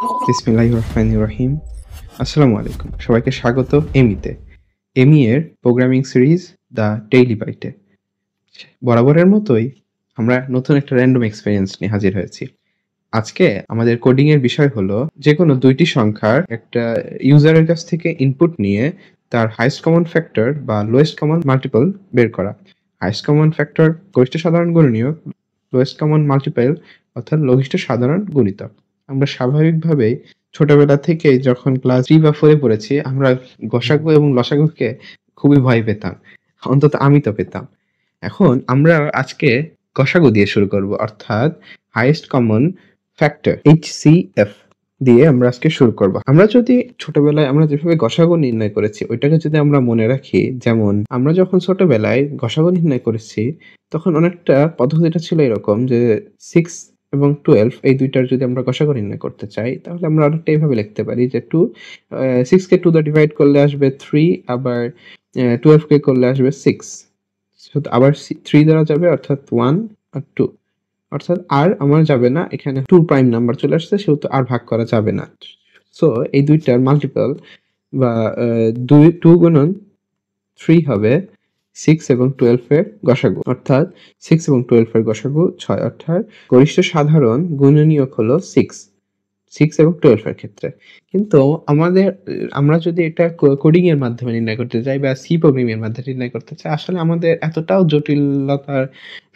বিসমিল্লাহির রহমানির রহিম। আসসালামু আলাইকুম, সবাইকে স্বাগত এমিতে। এমি এর প্রোগ্রামিং সিরিজ দ্য ডেইলি বাইটে। বরাবরের মতোই আমরা নতুন একটা র্যান্ডম এক্সপেরিয়েন্স নিয়ে হাজির হয়েছি। আজকে আমাদের কোডিং এর বিষয় হলো যে কোনো দুইটি সংখ্যার একটা ইউজারের কাছ থেকে ইনপুট নিয়ে তার হাইয়েস্ট কমন ফ্যাক্টর বা লোয়েস্ট কমন মাল্টিপল বের করা। হাইয়েস্ট কমন ফ্যাক্টর গরিষ্ঠ সাধারণ গুণনীয়ক, লোয়েস্ট কমন মাল্টিপল অর্থাৎ লঘিষ্ঠ সাধারণ গুণিতক। আমরা স্বাভাবিকভাবেই ছোটবেলা থেকেই যখন ক্লাস 3 বা 4 এ পড়েছি, আমরা গসাগু এবং লসাগুকে খুবই ভয় পেতাম। অন্তত আমি তো পেতাম। এখন আমরা আজকে গসাগু দিয়ে শুরু করব, অর্থাৎ হাইয়েস্ট কমন ফ্যাক্টর HCF দিয়ে আমরা আজকে শুরু করব। আমরা যদি ছোটবেলায় আমরা যেভাবে গসাগু নির্ণয় করেছি ওইটাকে যদি আমরা মনে রাখি, যেমন আমরা যখন ছোটবেলায় গসাগু নির্ণয় করেছি তখন অনেকটা পদ্ধতিটা ছিল এরকম যে 6 এবং 12 এই দুইটার যদি আমরা গসাগু নির্ণয় করতে চাই তাহলে আমরা অনেকটা এইভাবে লিখতে পারি যে 6 কে 2 দ্বারা ডিভাইড করলে আসবে 3, আবার 12 কে করলে আসবে 6, আবার 3 দ্বারা যাবে অর্থাৎ 1 আর 2, অর্থাৎ আর আমার যাবে না, এখানে 2 প্রাইম নাম্বার চলে আসছে সেহেতু আর ভাগ করা যাবে না। সো এই দুইটার মাল্টিপল বা 2 গুণন 3 হবে 6 এবং 12 এর গসাগু, অর্থাৎ 6 এবং 12 এর গসাগু 6, অর্থাৎ গরিষ্ঠ সাধারণ গুণনীয়ক হলো 6 এবং 12 এর ক্ষেত্রে। কিন্তু আমরা যদি এটা কোডিং এর মাধ্যমে নির্ণয় করতে চাই বা সি প্রোগ্রামিং এর মাধ্যমে নির্ণয় করতে চাই, আসলে আমাদের এতটাও জটিলতার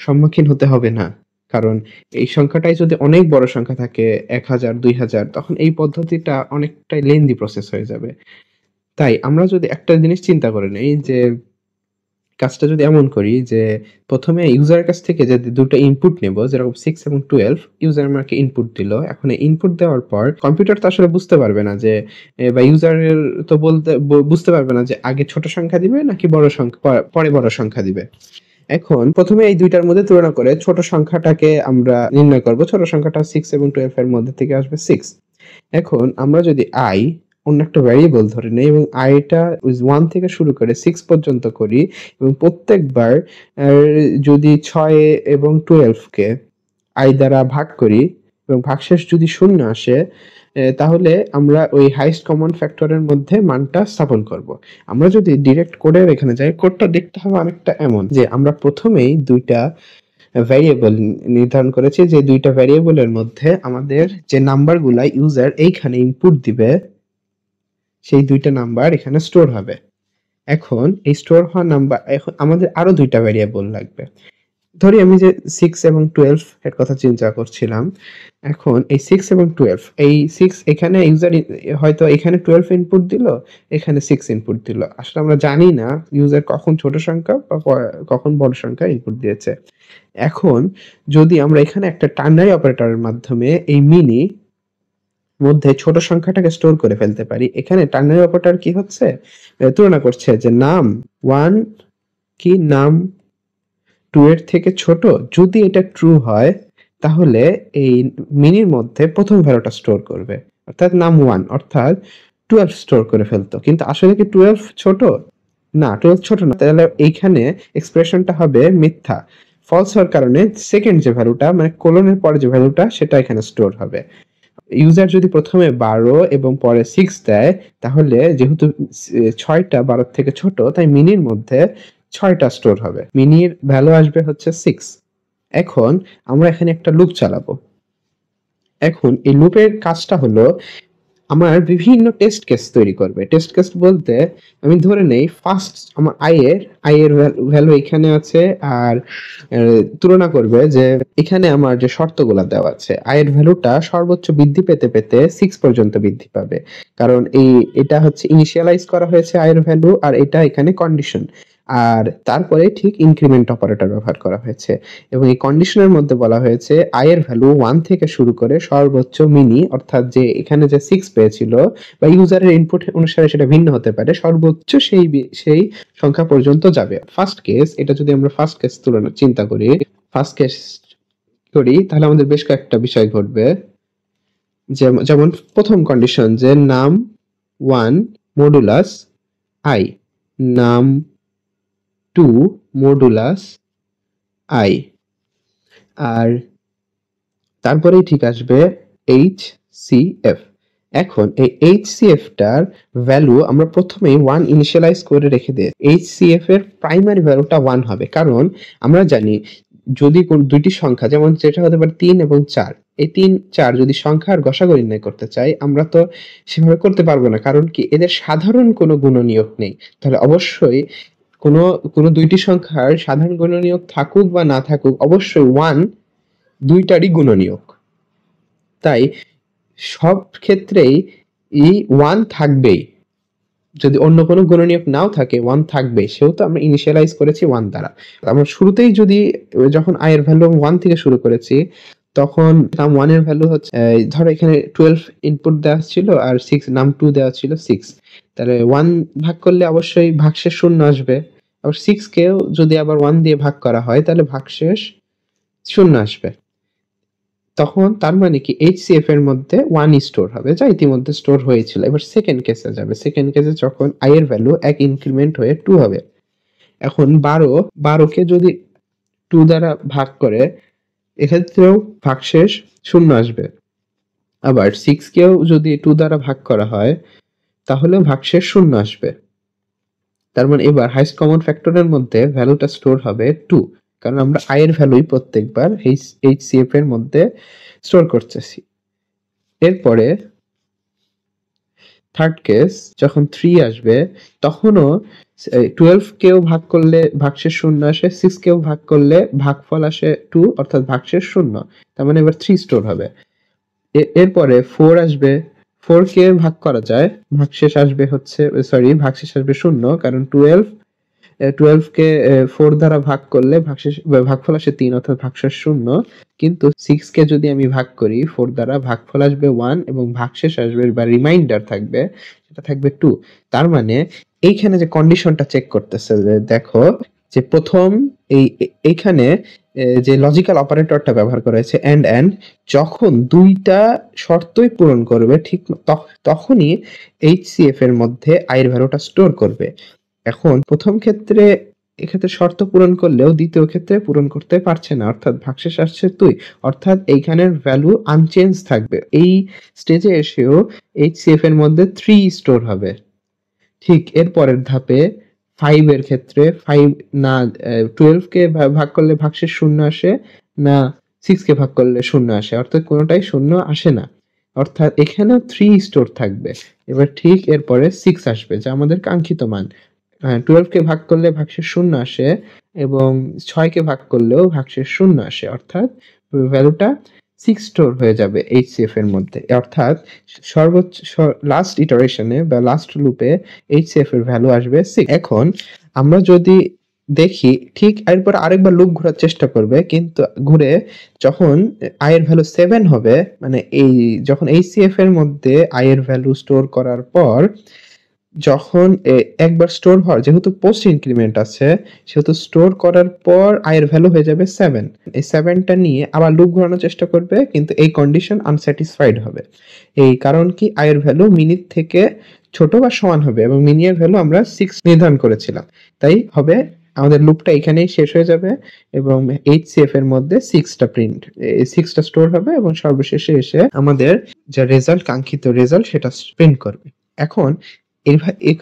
সম্মুখীন হতে হবে না। কারণ এই সংখ্যাটাই যদি অনেক বড় সংখ্যা থাকে 1000, 2000, তখন এই পদ্ধতিটা অনেকটাই লেন্দি প্রসেস হয়ে যাবে। তাই আমরা যদি একটা জিনিস চিন্তা করে নেই যে কাজটা যদি এমন করি যে প্রথমে ইউজারের কাছ থেকে যে দুটো ইনপুট নেব, যেরকম 6 এবং 12, ইউজার আমাকে ইনপুট দিল। এখন এই ইনপুট দেওয়ার পর কম্পিউটার তো আসলে বুঝতে পারবে না যে বা ইউজারের তো বুঝতে পারবে না যে আগে ছোট সংখ্যা দিবে নাকি বড় সংখ্যা পরে বড় সংখ্যা দিবে। এখন প্রথমে এই দুইটার মধ্যে তুলনা করে ছোট সংখ্যাটাকে আমরা নির্ণয় করব। ছোট সংখ্যাটা 6 এবং 12 এর মধ্যে থেকে আসবে 6। এখন আমরা যদি i অন্য একটা ভ্যারিয়েবল ধরে নেই এবং i-টা 1 থেকে শুরু করে 6 পর্যন্ত করি এবং প্রত্যেকবার যদি 6 এবং 12 কে i দ্বারা ভাগ করি এবং ভাগশেষ যদি শূন্য আসে, তাহলে আমরা ওই হাইয়েস্ট কমন ফ্যাক্টরের মধ্যে মানটা স্থাপন করব। আমরা যদি ডিরেক্ট কোডের এখানে যাই, কোডটা দেখতে হবে অনেকটা এমন যে আমরা প্রথমেই দুইটা ভ্যারিয়েবল নির্ধারণ করেছি, যে দুইটা ভ্যারিয়েবলের মধ্যে আমাদের যে নাম্বারগুলা ইউজার এইখানে ইনপুট দিবে সেই দুইটা নাম্বার এখানে স্টোর হবে। এখন এই স্টোর হওয়া নাম্বার, এখন আমাদের আরো দুইটা ভ্যারিয়েবল লাগবে। ধরি আমি যে 6 এবং 12 এর কথা চিন্তা করছিলাম। এখন এই 6 এবং 12, এই 6 এখানে ইউজার হয়তো এখানে 12 ইনপুট দিল, এখানে 6 ইনপুট দিল। আসলে আমরা জানি না ইউজার কখন ছোট সংখ্যা বা কখন বড় সংখ্যা ইনপুট দিয়েছে। এখন যদি আমরা এখানে একটা টার্নারি অপারেটরের মাধ্যমে এই মিনি মধ্যে ছোট সংখ্যাটাকে স্টোর করে ফেলতে পারি। এখানে টার্নারি অপারেটর কি হচ্ছে, তুলনা করছে যে নাম 1 কি নাম 2 এর থেকে ছোট। যদি এটা ট্রু হয় তাহলে এই মিনির মধ্যে প্রথম ভ্যালুটা স্টোর করবে, অর্থাৎ নাম 1, অর্থাৎ 12 স্টোর করে ফেলতো। কিন্তু আসলে কি 12 ছোট? না, 12 ছোট না। তাহলে এইখানে এক্সপ্রেশনটা হবে মিথ্যা, ফলস হওয়ার কারণে সেকেন্ড যে ভ্যালুটা মানে কোলনের পরে যে ভ্যালুটা সেটা এখানে স্টোর হবে। ইউজার যদি প্রথমে 12 এবং পরে 6 দেয়, তাহলে যেহেতু 6টা 12 থেকে ছোট, তাই মিনির মধ্যে 6টা স্টোর হবে। মিনির ভ্যালু আসবে হচ্ছে 6। এখন আমরা এখানে একটা লুপ চালাবো। এখন এই লুপের কাজটা হলো আমার বিভিন্ন টেস্ট কেস তৈরি করবে। টেস্ট কেস বলতে আমি ধরে নেই ফার্স্ট আমার আই এর ভ্যালু এখানে আছে, আর তুলনা করবে যে এখানে আমার যে শর্তগুলো দেওয়া আছে আই এর ভ্যালুটা সর্বোচ্চ বৃদ্ধি পেতে পেতে 6 পর্যন্ত বৃদ্ধি পাবে, কারণ এটা হচ্ছে ইনিশিয়ালাইজ করা হয়েছে আই এর ভ্যালু, আর এটা এখানে কন্ডিশন, আর তারপরে ঠিক ইনক্রিমেন্ট অপারেটর ব্যবহার করা হয়েছে। এবং এই কন্ডিশনের মধ্যে বলা হয়েছে আই এর ভ্যালু 1 থেকে শুরু করে সর্বোচ্চ মিনি, অর্থাৎ যে এখানে যে 6 পেয়েছিল বা ইউজারের ইনপুট অনুসারে সেটা ভিন্ন হতে পারে, সর্বোচ্চ সেই সংখ্যা পর্যন্ত যাবে। ফার্স্ট কেস, এটা যদি আমরা ফার্স্ট কেস তুলনা চিন্তা করি, ফার্স্ট কেস করি তাহলে আমাদের বেশ কয়েকটা বিষয় ঘটবে। যেমন প্রথম কন্ডিশন যে নাম 1 মডুলাস আই, নাম 2 মডুলাস আই, আর তারপরেই ঠিক আসবে HCF। এখন এই HCF-টার ভ্যালু আমরা প্রথমেই 1 ইনিশিয়ালাইজ করে রেখে দেই। HCF এর প্রাইমারি ভ্যালুটা 1 হবে, কারণ আমরা জানি যদি দুইটি সংখ্যা, যেমন যেটা হতে পারে 3 এবং 4, এই 3, 4 যদি সংখ্যার গসাগু নির্ণয় করতে চাই, আমরা তো সেভাবে করতে পারবো না, কারণ কি এদের সাধারণ কোনো গুণনীয়ক নেই। তাহলে অবশ্যই কোনো দুইটি সংখ্যার সাধারণ গুণনীয়ক থাকুক বা না থাকুক, অবশ্যই 1 দুইটারই গুণনীয়ক। তাই সব ক্ষেত্রেই এই 1 থাকবেই, যদি অন্য কোনো গুণনীয়ক নাও থাকে 1 থাকবেই, সেহেতু আমরা ইনিশিয়ালাইজ করেছি 1 দ্বারা। আমরা শুরুতেই যদি যখন i এর ভ্যালু 1 থেকে শুরু করেছি, তখন নাম 1 এর ভ্যালু হচ্ছে ধরো এখানে 12 ইনপুট দেওয়া ছিল আর 6 নাম 2 দেওয়া ছিল 6, তাহলে 1 ভাগ করলে অবশ্যই ভাগশেষ শূন্য আসবে। আবার 6 কেও যদি আবার 1 দিয়ে ভাগ করা হয় তাহলে ভাগশেষ শূন্য আসবে। তখন তার মানে কি HCF এর মধ্যে 1 স্টোর হবে, যা ইতিমধ্যে স্টোর হয়েছিল। এবার সেকেন্ড কেসে যাবে। সেকেন্ড কেসে যখন i এর ভ্যালু 1 ইনক্রিমেন্ট হয়ে 2 হবে। এখন 12 কে যদি 2 দ্বারা ভাগ করে, এক্ষেত্রেও ভাগশেষ শূন্য আসবে। আবার 6 কেও যদি 2 দ্বারা ভাগ করা হয়, তাহলেও ভাগশেষ শূন্য আসবে। তার মানে এবার হাইস্ট কমন ফ্যাক্টরের মধ্যে ভ্যালুটা স্টোর হবে 2, কারণ আমরা i এর ভ্যালুই প্রত্যেকবার HCF এর মধ্যে স্টোর করতেছি। এরপরে থার্ড কেস যখন 3 আসবে, তখনও 12 কেও ভাগ করলে ভাগশেষ শূন্য আসে, 6 কেও ভাগ করলে ভাগফল আসে 2, অর্থাৎ ভাগশেষ শূন্য। তার মানে এবার 3 স্টোর হবে। এরপরে 4 আসবে, 4 কে ভাগ করা যায়, ভাগশেষ আসবে ভাগশেষ আসবে শূন্য, কারণ 12 কে 4 দ্বারা ভাগ করলে ভাগফল আসে 3, অর্থাৎ ভাগশেষ শূন্য। কিন্তু 6 কে যদি আমি ভাগ করি 4 দ্বারা, ভাগফল আসবে 1 এবং ভাগশেষ আসবে বা রিমাইন্ডার থাকবে, সেটা থাকবে 2। তার মানে এইখানে যে কন্ডিশনটা চেক করতেছে, যে দেখো যে প্রথম এইখানে যে লজিক্যাল অপারেটরটা ব্যবহার করা হয়েছে এন্ড, যখন দুইটা শর্তই পূরণ করবে ঠিক তখনই HCF এর মধ্যে i এর ভ্যালুটা স্টোর করবে। এখন প্রথম ক্ষেত্রে এক্ষেত্রে শর্ত পূরণ করলেও দ্বিতীয় ক্ষেত্রে পূরণ করতে পারছে না, অর্থাৎ ভাগশেষ আসছে 2, অর্থাৎ এইখানের ভ্যালু আনচেঞ্জ থাকবে। এই স্টেজে এসেও HCF এর মধ্যে 3 স্টোর হবে। ঠিক এর পরের ধাপে 5 এর ক্ষেত্রে 5 না 12 কে ভাগ করলে ভাগশেষ শূন্য আসে, না 6 কে ভাগ করলে শূন্য আসে, অর্থাৎ কোনোটাই শূন্য আসে না, অর্থাৎ এখানেও 3 স্টোর থাকবে। এবার ঠিক এরপরে 6 আসবে, যা আমাদের কাঙ্ক্ষিত মান। 12 কে ভাগ করলে ভাগশেষ শূন্য আসে এবং 6 কে ভাগ করলেও ভাগশেষ শূন্য আসে, অর্থাৎ ভ্যালুটা 6 স্টোর হয়ে যাবে HCF এর মধ্যে। অর্থাৎ সর্বোচ্চ লাস্ট ইটারেশনে বা লাস্ট লুপে HCF এর ভ্যালু আসবে 6। এখন আমরা যদি দেখি, ঠিক এরপর আরেকবার লুপ ঘোরার চেষ্টা করবে, কিন্তু ঘুরে যখন i এর ভ্যালু 7 হবে, মানে যখন HCF এর মধ্যে i এর ভ্যালু স্টোর করার পর, যখন একবার স্টোর হওয়ার, যেহেতু পোস্ট ইনক্রিমেন্ট আছে, সেহেতু স্টোর করার পর i এর ভ্যালু হয়ে যাবে 7। এই 7টা নিয়ে আবার লুপ ঘোরানোর চেষ্টা করবে, কিন্তু এই কন্ডিশন আনস্যাটিসফাইড হবে। এই কারণ কি i এর ভ্যালু মিনিট থেকে ছোট বা সমান হবে, এবং মিনি এর ভ্যালু আমরা 6 নির্ধারণ করেছিলাম। তাই হবে আমাদের লুপটা এখানেই শেষ হয়ে যাবে এবং HCF এর মধ্যে 6টা স্টোর হবে এবং সর্বশেষে এসে আমাদের যা রেজাল্ট, কাঙ্ক্ষিত রেজাল্ট, সেটা প্রিন্ট করবে। এখন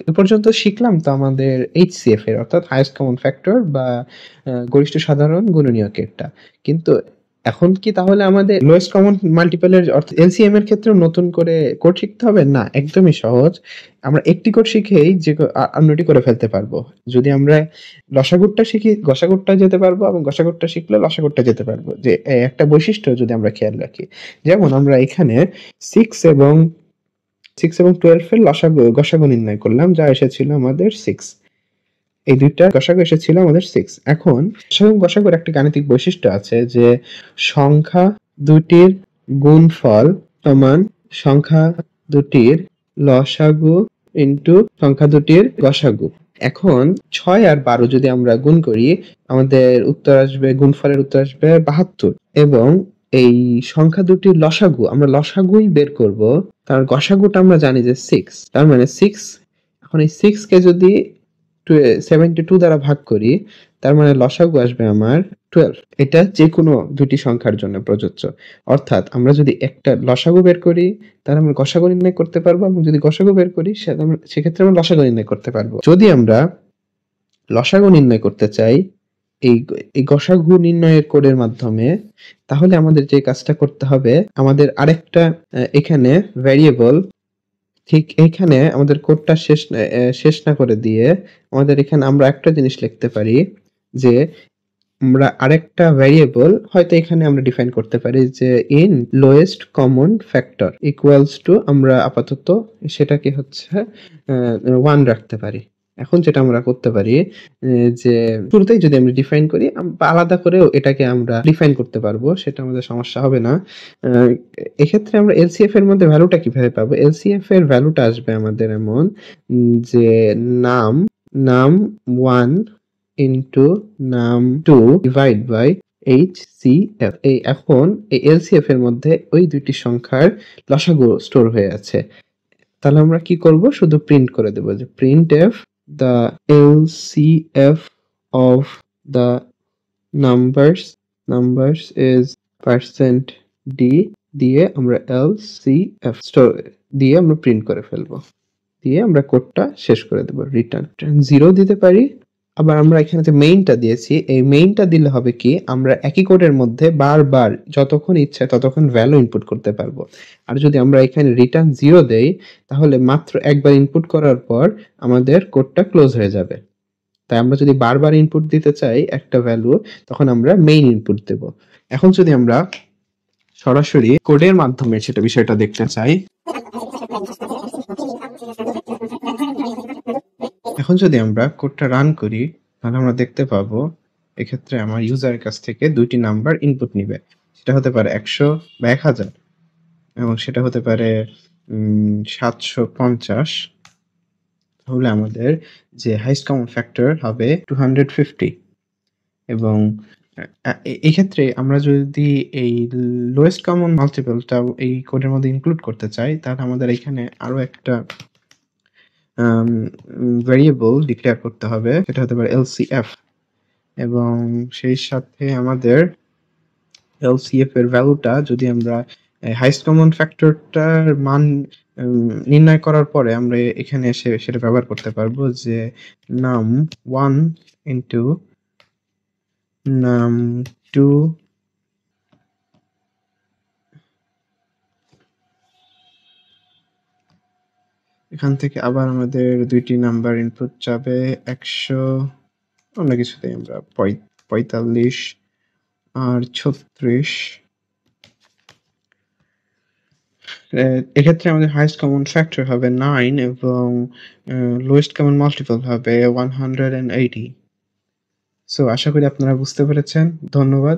এ পর্যন্ত শিখলাম তো আমাদের HCF এর, অর্থাৎ হাইয়েস্ট কমন ফ্যাক্টর বা গরিষ্ঠ সাধারণ গুণনীয়কেরটা। কিন্তু এখন কি তাহলে আমাদের লোয়েস্ট কমন মাল্টিপলের অর্থাৎ LCM এর ক্ষেত্রেও নতুন করে কোড শিখতে হবে? না, একদমই সহজ। আমরা একটি কোড শিখেই যে অন্যটি করে ফেলতে পারবো। যদি আমরা লসাগুটা শিখি, গসাগুটা যেতে পারবো, এবং গসাগুটা শিখলে লসাগুটা যেতে পারবো। যে একটা বৈশিষ্ট্য যদি আমরা খেয়াল রাখি, যেমন আমরা এখানে 6 এবং 12 এর গসাগু নির্ণয় করলাম, যা এসেছিল আমাদের 6। এই দুইটা গসাগু এসেছিল আমাদের 6। এখন গসাগুর একটা গাণিতিক বৈশিষ্ট্য আছে যে সংখ্যা দুটির গুণফল সমান সংখ্যা দুটির লসাগু ইনটু সংখ্যা দুটির গসাগু। এখন 6 আর 12 যদি আমরা গুণ করি, আমাদের উত্তর আসবে, গুণফলের উত্তর আসবে 72। এবং এই সংখ্যা দুটির লসাগু, আমরা লসাগুই বের করব, তার গসাগুটা আমরা জানি যে 6। তার মানে 6, এখন এই 6 কে যদি 72 দ্বারা ভাগ করি, তার মানে লসাগু আসবে আমার 12। এটা যে কোনো দুটি সংখ্যার জন্য প্রযোজ্য। অর্থাৎ আমরা যদি একটা লসাগু বের করি তাহলে আমরা গসাগু নির্ণয় করতে পারবো, এবং যদি গসাগু বের করি সেক্ষেত্রে আমরা লসাগু নির্ণয় করতে পারবো। যদি আমরা লসাগু নির্ণয় করতে চাই এই গসাগু নির্ণয়ের কোডের মাধ্যমে, তাহলে আমাদের যে কাজটা করতে হবে, আমাদের আরেকটা এখানে ভ্যারিয়েবল ঠিক এইখানে আমাদের কোডটা শেষ না করে দিয়ে আমাদের এখানে আমরা একটা জিনিস লিখতে পারি যে আমরা আরেকটা ভ্যারিয়েবল হয়তো এখানে আমরা ডিফাইন করতে পারি যে in lowest common factor equals to, আমরা আপাতত সেটাকে হচ্ছে 1 রাখতে পারি। এখন যেটা আমরা করতে পারি যে শুরুতেই যদি আমরা ডিফাইন করি বা আলাদা করেও এটাকে আমরা ডিফাইন করতে পারবো, সেটা আমাদের সমস্যা হবে না। এক্ষেত্রে আমরা এলসিএফ এর মধ্যে ভ্যালুটা কিভাবে পাবো? এলসিএফ এর ভ্যালুটা আসবে আমাদের এমন যে নাম 1 ইনটু নাম 2 ডিভাইড বাই HCF। এখন এই এলসিএফ এর মধ্যে ওই দুইটি সংখ্যার লসাগু স্টোর হয়ে আছে। তাহলে আমরা কি করব? শুধু প্রিন্ট করে দেব যে printf the LCF of the numbers is %d দিয়ে আমরা LCF স্টোর দিয়ে আমরা প্রিন্ট করে ফেলবো, দিয়ে আমরা কোডটা শেষ করে দেব। রিটার্ন 0 দিতে পারি। আবার আমরা এখানে যে মেইনটা দিয়েছি, এই মেইনটা দিলে হবে কি, আমরা একই কোডের মধ্যে বারবার যতক্ষণ ইচ্ছা ততক্ষণ ভ্যালু ইনপুট করতে পারবো। আর যদি আমরা এখানে রিটার্ন 0 দেই তাহলে মাত্র একবার ইনপুট করার পর আমাদের কোডটা ক্লোজ হয়ে যাবে। তাই আমরা যদি বারবার ইনপুট দিতে চাই একটা ভ্যালু, তখন আমরা মেইন ইনপুট দেব। এখন যদি আমরা সরাসরি কোডের মাধ্যমে সেটা বিষয়টা দেখতে চাই, এখন যদি আমরা কোডটা রান করি তাহলে আমরা দেখতে পাবো এক্ষেত্রে আমার ইউজারের কাছ থেকে দুইটি নাম্বার ইনপুট নিবে। সেটা হতে পারে 100 বা 1000, এবং সেটা হতে পারে 750। তাহলে আমাদের যে হাইস্ট কমন ফ্যাক্টর হবে 250। এবং এই ক্ষেত্রে আমরা যদি এই লোয়েস্ট কমন মাল্টিপলটা এই কোডের মধ্যে ইনক্লুড করতে চাই, তাহলে আমাদের এখানে আরো একটা ভ্যারিয়েবল ডিক্লেয়ার করতে হবে, সেটা হতে পারে LCF। এবং সেই সাথে আমাদের LCF এর ভ্যালুটা যদি আমরা হাইস্ট কমন ফ্যাক্টরটার মান নির্ণয় করার পরে আমরা এখানে এসে সেটা ব্যবহার করতে পারবো যে নাম 1 ইনটু নাম 2 এখান থেকে আবার আমাদের দুইটি নাম্বার ইনপুট যাবে 100 অন্য কিছুতেই আমরা 45 আর 36। এক্ষেত্রে আমাদের হাইস্ট কমন ফ্যাক্টর হবে 9 এবং লোয়েস্ট কমন মাল্টিপল হবে 180। সো আশা করি আপনারা বুঝতে পেরেছেন। ধন্যবাদ।